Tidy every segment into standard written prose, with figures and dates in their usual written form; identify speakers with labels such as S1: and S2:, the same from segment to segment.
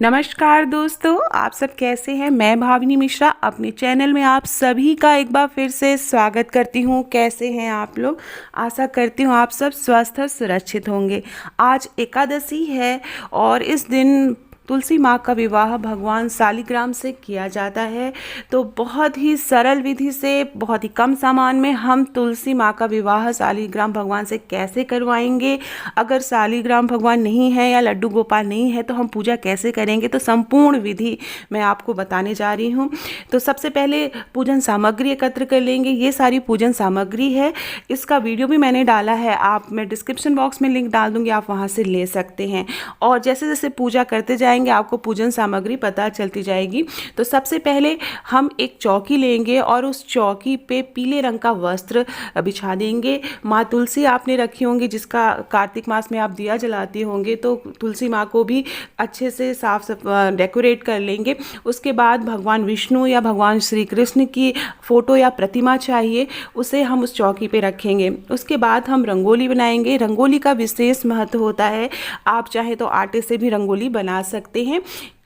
S1: नमस्कार दोस्तों, आप सब कैसे हैं। मैं भाविनी मिश्रा अपने चैनल में आप सभी का एक बार फिर से स्वागत करती हूं। कैसे हैं आप लोग। आशा करती हूं आप सब स्वस्थ और सुरक्षित होंगे। आज एकादशी है और इस दिन तुलसी माँ का विवाह भगवान शालिग्राम से किया जाता है। तो बहुत ही सरल विधि से बहुत ही कम सामान में हम तुलसी माँ का विवाह शालिग्राम भगवान से कैसे करवाएंगे। अगर शालिग्राम भगवान नहीं है या लड्डू गोपाल नहीं है तो हम पूजा कैसे करेंगे, तो संपूर्ण विधि मैं आपको बताने जा रही हूँ। तो सबसे पहले पूजन सामग्री एकत्र कर लेंगे। ये सारी पूजन सामग्री है, इसका वीडियो भी मैंने डाला है, मैं डिस्क्रिप्शन बॉक्स में लिंक डाल दूँगी, आप वहाँ से ले सकते हैं। और जैसे जैसे पूजा करते जाएंगे आपको पूजन सामग्री पता चलती जाएगी। तो सबसे पहले हम एक चौकी लेंगे और उस चौकी पे पीले रंग का वस्त्र बिछा देंगे। माँ तुलसी आपने रखी होंगी, जिसका कार्तिक मास में आप दिया जलाते होंगे, तो तुलसी माँ को भी अच्छे से साफ डेकोरेट कर लेंगे। उसके बाद भगवान विष्णु या भगवान श्री कृष्ण की फ़ोटो या प्रतिमा चाहिए, उसे हम उस चौकी पे रखेंगे। उसके बाद हम रंगोली बनाएंगे। रंगोली का विशेष महत्व होता है, आप चाहे तो आटे से भी रंगोली बना सकते हैं।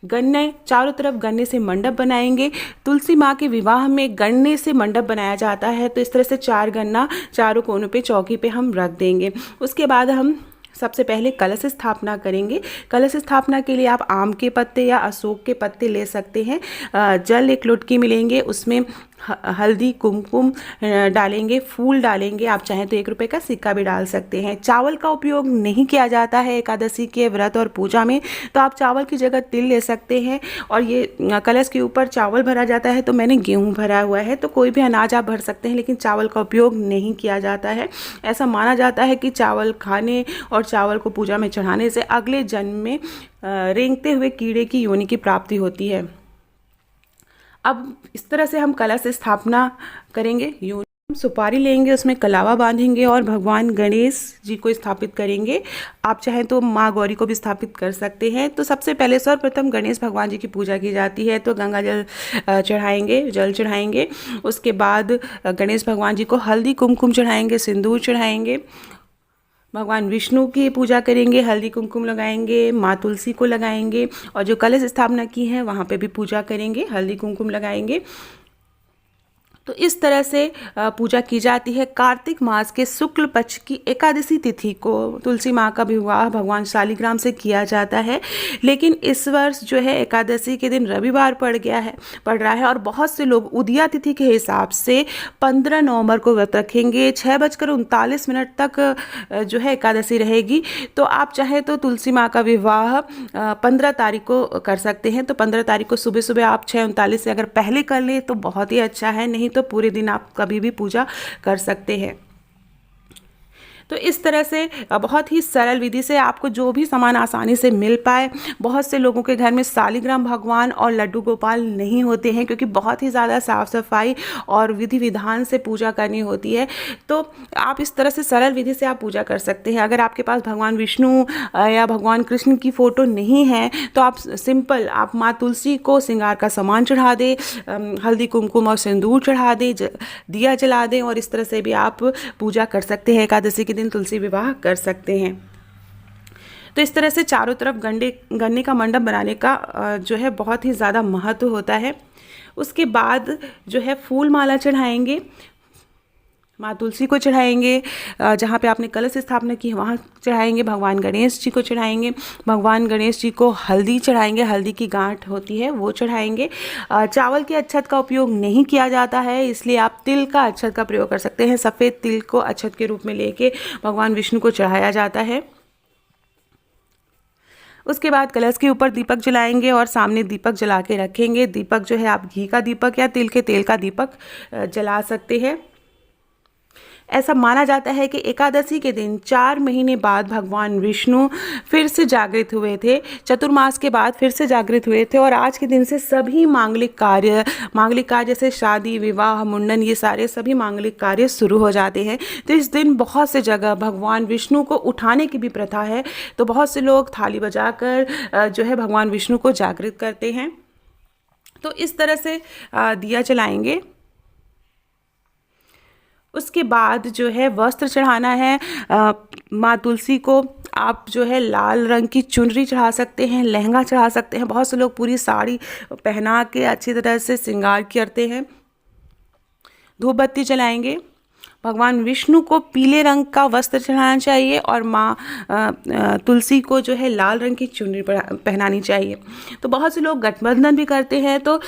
S1: गन्ने, चारों तरफ गन्ने से मंडप बनाएंगे। तुलसी माँ के विवाह में गन्ने से मंडप बनाया जाता है, तो इस तरह से 4 गन्ना चारों कोनों पे चौकी पे हम रख देंगे। उसके बाद हम सबसे पहले कलश स्थापना करेंगे। कलश स्थापना के लिए आप आम के पत्ते या अशोक के पत्ते ले सकते हैं। जल एक लुटकी में लेंगे, उसमें हल्दी कुमकुम डालेंगे, फूल डालेंगे। आप चाहें तो 1 रुपये का सिक्का भी डाल सकते हैं। चावल का उपयोग नहीं किया जाता है एकादशी के व्रत और पूजा में, तो आप चावल की जगह तिल ले सकते हैं। और ये कलश के ऊपर चावल भरा जाता है, तो मैंने गेहूं भरा हुआ है, तो कोई भी अनाज आप भर सकते हैं, लेकिन चावल का उपयोग नहीं किया जाता है। ऐसा माना जाता है कि चावल खाने और चावल को पूजा में चढ़ाने से अगले जन्म में रेंगते हुए कीड़े की योनि की प्राप्ति होती है। अब इस तरह से हम कलश स्थापना करेंगे। सुपारी लेंगे, उसमें कलावा बांधेंगे और भगवान गणेश जी को स्थापित करेंगे। आप चाहें तो माँ गौरी को भी स्थापित कर सकते हैं। तो सबसे पहले सर्वप्रथम गणेश भगवान जी की पूजा की जाती है, तो गंगा जल चढ़ाएंगे, जल चढ़ाएंगे। उसके बाद गणेश भगवान जी को हल्दी कुमकुम चढ़ाएंगे, सिंदूर चढ़ाएंगे। भगवान विष्णु की पूजा करेंगे, हल्दी कुमकुम लगाएंगे, माँ तुलसी को लगाएंगे, और जो कलश स्थापना की है वहाँ पे भी पूजा करेंगे, हल्दी कुमकुम लगाएंगे। तो इस तरह से पूजा की जाती है। कार्तिक मास के शुक्ल पक्ष की एकादशी तिथि को तुलसी माँ का विवाह भगवान शालिग्राम से किया जाता है। लेकिन इस वर्ष जो है एकादशी के दिन रविवार पड़ रहा है, और बहुत से लोग उदया तिथि के हिसाब से 15 नवंबर को व्रत रखेंगे। 6:39 तक जो है एकादशी रहेगी। तो आप चाहे तो तुलसी माँ का विवाह 15 तारीख को कर सकते हैं। तो 15 तारीख को सुबह सुबह आप 6:39 से अगर पहले कर लें तो बहुत ही अच्छा है, नहीं तो पूरे दिन आप कभी भी पूजा कर सकते हैं। तो इस तरह से बहुत ही सरल विधि से आपको जो भी सामान आसानी से मिल पाए। बहुत से लोगों के घर में शालिग्राम भगवान और लड्डू गोपाल नहीं होते हैं, क्योंकि बहुत ही ज़्यादा साफ सफाई और विधि विधान से पूजा करनी होती है। तो आप इस तरह से सरल विधि से आप पूजा कर सकते हैं। अगर आपके पास भगवान विष्णु या भगवान कृष्ण की फ़ोटो नहीं है, तो आप सिंपल आप माँ तुलसी को श्रृंगार का सामान चढ़ा दें, हल्दी कुमकुम और सिंदूर चढ़ा दें, दिया जला दें, और इस तरह से भी आप पूजा कर सकते हैं। एकादशी के दिन तुलसी विवाह कर सकते हैं। तो इस तरह से चारों तरफ गन्ने का मंडप बनाने का जो है बहुत ही ज़्यादा महत्व होता है। उसके बाद जो है फूल माला चढ़ाएंगे, माँ तुलसी को चढ़ाएंगे, जहाँ पे आपने कलश स्थापना की वहाँ चढ़ाएंगे। भगवान गणेश जी को चढ़ाएंगे, भगवान गणेश जी को हल्दी चढ़ाएंगे, हल्दी की गांठ होती है वो चढ़ाएंगे। चावल के अक्षत का उपयोग नहीं किया जाता है, इसलिए आप तिल का अक्षत का प्रयोग कर सकते हैं। सफ़ेद तिल को अक्षत के रूप में लेके भगवान विष्णु को चढ़ाया जाता है। उसके बाद कलश के ऊपर दीपक जलाएंगे और सामने दीपक जला के रखेंगे। दीपक जो है आप घी का दीपक या तिल के तेल का दीपक जला सकते हैं। ऐसा माना जाता है कि एकादशी के दिन 4 महीने बाद भगवान विष्णु फिर से जागृत हुए थे, चतुर्मास के बाद फिर से जागृत हुए थे, और आज के दिन से सभी मांगलिक कार्य जैसे शादी, विवाह, मुंडन, ये सारे सभी मांगलिक कार्य शुरू हो जाते हैं। तो इस दिन बहुत से जगह भगवान विष्णु को उठाने की भी प्रथा है, तो बहुत से लोग थाली बजाकर जो है भगवान विष्णु को जागृत करते हैं। तो इस तरह से दिया जलाएंगे। उसके बाद जो है वस्त्र चढ़ाना है माँ तुलसी को। आप जो है लाल रंग की चुनरी चढ़ा सकते हैं, लहंगा चढ़ा सकते हैं। बहुत से लोग पूरी साड़ी पहना के अच्छी तरह से श्रृंगार करते हैं। धूप बत्ती जलाएंगे। भगवान विष्णु को पीले रंग का वस्त्र चढ़ाना चाहिए और माँ तुलसी को जो है लाल रंग की चुनरी पहनानी चाहिए। तो बहुत से लोग गठबंधन भी करते हैं, तो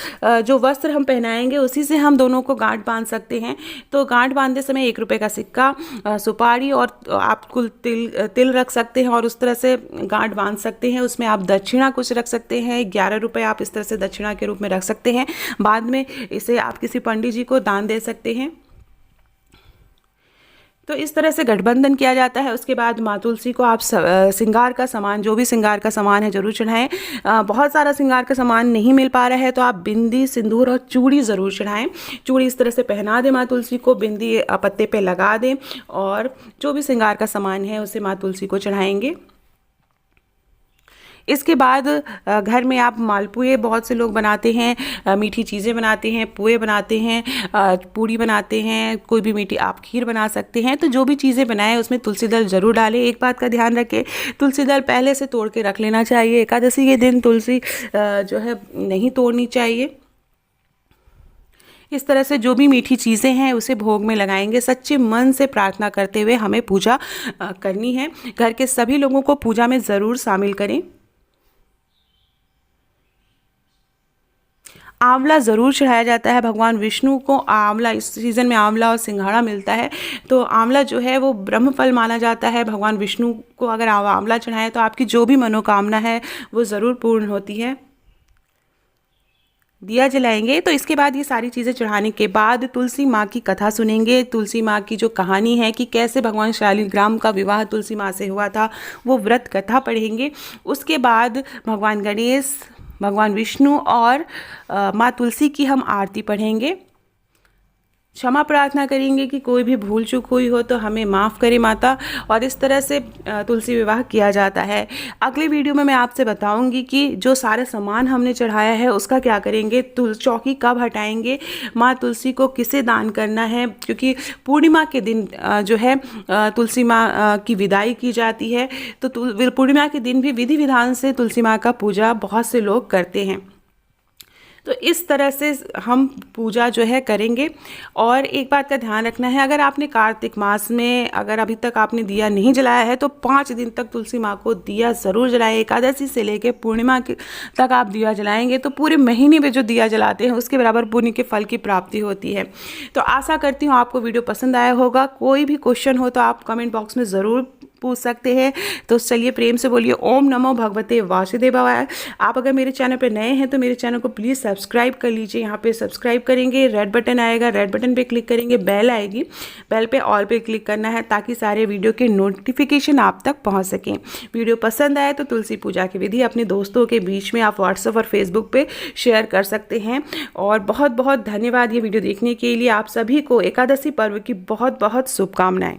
S1: जो वस्त्र हम पहनाएंगे उसी से हम दोनों को गांठ बांध सकते हैं। तो गांठ बांधते समय 1 रुपये का सिक्का, सुपारी और आप कुल तिल रख सकते हैं और उस तरह से गांठ बांध सकते हैं। उसमें आप दक्षिणा कुछ रख सकते हैं, 11 रुपये आप इस तरह से दक्षिणा के रूप में रख सकते हैं। बाद में इसे आप किसी पंडित जी को दान दे सकते हैं। तो इस तरह से गठबंधन किया जाता है। उसके बाद माँ तुलसी को आप श्रृंगार का सामान, जो भी श्रृंगार का सामान है, जरूर चढ़ाएं। बहुत सारा श्रृंगार का सामान नहीं मिल पा रहा है तो आप बिंदी, सिंदूर और चूड़ी ज़रूर चढ़ाएं। चूड़ी इस तरह से पहना दें माँ तुलसी को, बिंदी पत्ते पे लगा दें और जो भी श्रृंगार का सामान है उसे माँ तुलसी को चढ़ाएंगे। इसके बाद घर में आप मालपुए बहुत से लोग बनाते हैं, मीठी चीज़ें बनाते हैं, पुए बनाते हैं, पूड़ी बनाते हैं, कोई भी मीठी आप खीर बना सकते हैं। तो जो भी चीज़ें बनाएं उसमें तुलसी दल ज़रूर डालें। एक बात का ध्यान रखें, तुलसी दल पहले से तोड़ के रख लेना चाहिए। एकादशी के दिन तुलसी जो है नहीं तोड़नी चाहिए। इस तरह से जो भी मीठी चीज़ें हैं उसे भोग में लगाएंगे। सच्चे मन से प्रार्थना करते हुए हमें पूजा करनी है। घर के सभी लोगों को पूजा में ज़रूर शामिल करें। आंवला ज़रूर चढ़ाया जाता है भगवान विष्णु को। आंवला, इस सीज़न में आंवला और सिंघाड़ा मिलता है, तो आंवला जो है वो ब्रह्म फल माना जाता है। भगवान विष्णु को अगर आंवला चढ़ाएं तो आपकी जो भी मनोकामना है वो ज़रूर पूर्ण होती है। दिया जलाएंगे। तो इसके बाद ये सारी चीज़ें चढ़ाने के बाद तुलसी माँ की कथा सुनेंगे। तुलसी माँ की जो कहानी है कि कैसे भगवान शालिग्राम का विवाह तुलसी माँ से हुआ था, वो व्रत कथा पढ़ेंगे। उसके बाद भगवान गणेश, भगवान विष्णु और माँ तुलसी की हम आरती पढ़ेंगे। क्षमा प्रार्थना करेंगे कि कोई भी भूल चूक हुई हो तो हमें माफ़ करे माता। और इस तरह से तुलसी विवाह किया जाता है। अगले वीडियो में मैं आपसे बताऊंगी कि जो सारे सामान हमने चढ़ाया है उसका क्या करेंगे, चौकी कब हटाएंगे, माँ तुलसी को किसे दान करना है, क्योंकि पूर्णिमा के दिन जो है तुलसी माँ की विदाई की जाती है। तो पूर्णिमा के दिन भी विधि विधान से तुलसी माँ का पूजा बहुत से लोग करते हैं। तो इस तरह से हम पूजा जो है करेंगे। और एक बात का ध्यान रखना है, अगर आपने कार्तिक मास में अगर अभी तक आपने दिया नहीं जलाया है तो 5 दिन तक तुलसी माँ को दिया ज़रूर जलाएं। एकादशी से लेकर पूर्णिमा तक आप दिया जलाएंगे तो पूरे महीने में जो दिया जलाते हैं उसके बराबर पुण्य के फल की प्राप्ति होती है। तो आशा करती हूँ आपको वीडियो पसंद आया होगा। कोई भी क्वेश्चन हो तो आप कमेंट बॉक्स में ज़रूर पूछ सकते हैं। तो चलिए प्रेम से बोलिए ओम नमो भगवते वासुदेवाय। आप अगर मेरे चैनल पर नए हैं तो मेरे चैनल को प्लीज़ सब्सक्राइब कर लीजिए। यहाँ पे सब्सक्राइब करेंगे, रेड बटन आएगा, रेड बटन पे क्लिक करेंगे, बेल आएगी, बेल पे ऑल पे क्लिक करना है ताकि सारे वीडियो के नोटिफिकेशन आप तक पहुँच सकें। वीडियो पसंद आए तो तुलसी पूजा की विधि अपने दोस्तों के बीच में आप व्हाट्सएप और फेसबुक पे शेयर कर सकते हैं। और बहुत बहुत धन्यवाद ये वीडियो देखने के लिए। आप सभी को एकादशी पर्व की बहुत बहुत शुभकामनाएं।